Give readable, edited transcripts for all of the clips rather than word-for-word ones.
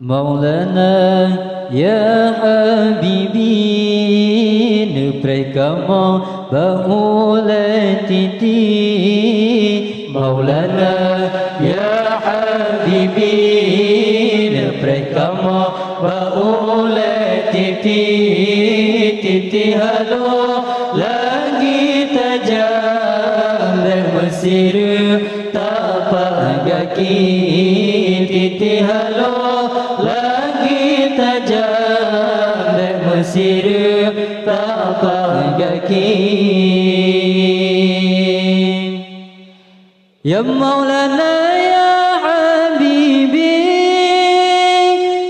Maulana ya habibi nuprikama baulatiti Maulana ya habibi nuprikama baulatiti titi halo lagi tajam Mesir tapak kaki titi halo lagi tajam dan Mesir tapak kaki Ya Maulana ya Habibi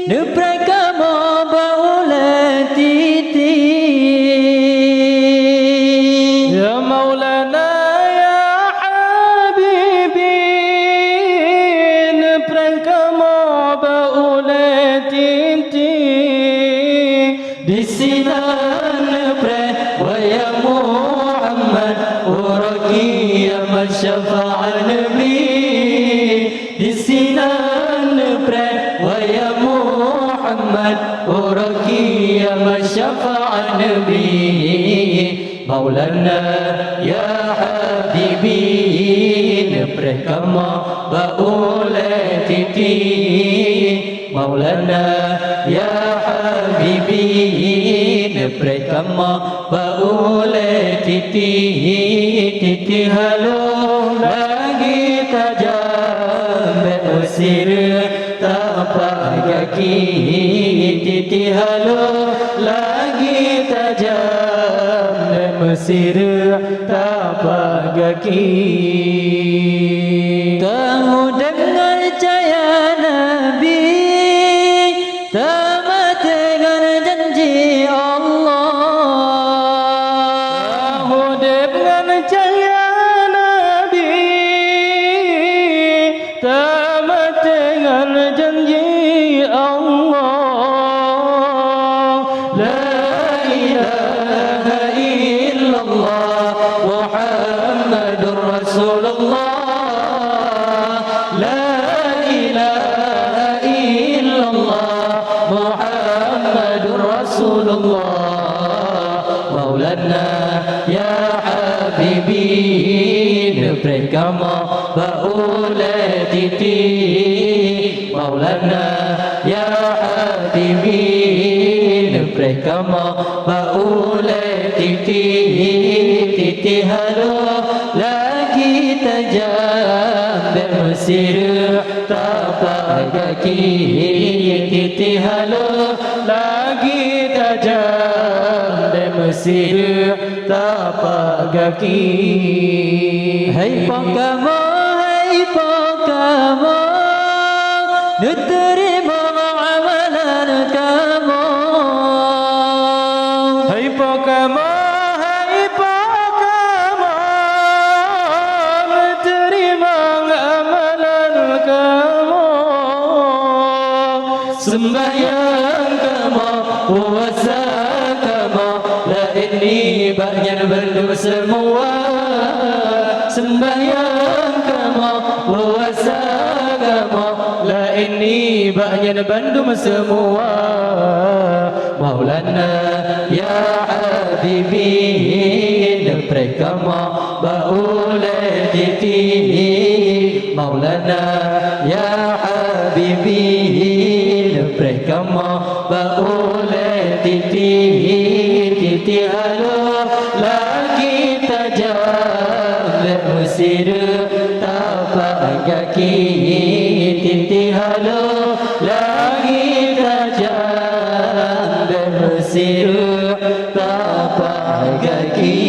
nuprakama baulatiti Ya Maulana ya Habibi nuprakama baulatiti di sinan pre wa ya Muhammad uraki ya masyafa' nabi di sinan pre wa ya Muhammad uraki ya masyafa' nabi Maulana ya habibi pre kama baulatiti Maulana ya habibi neprekama baulatiti titi halo lagi tajam Mesir tapak kaki titi halo lagi tajam Mesir tapak kaki tahu dengar cahaya Nabi tamat dengan janji Allah tahu dengan cahaya Nabi tamat dengan janji Allah La ilaha illallah Muhammadur Rasulullah La ilaha illallah Muhammadur Rasulullah Maulana ya habibi nuprekama baulatiti Maulana ya habibi nuprekama baulatiti titi halo lagi tajam Mesir tapak kaki titi halo lagi tajam Mesir tapak kaki Hai pakama nuterima amalan kamu Hai pakama terima amalan kamu sembahyang kamu puasa kamu la ini banyak belum semua sembahyang kamu puasa kamu la ini banyak bandum semua Maulana ya habibi neprekama baulatiti Maulana ya habibi neprekama baulatiti titi halo lagi tajam Mesir tapak kaki titi halo lagi tajam Mesir tapak kaki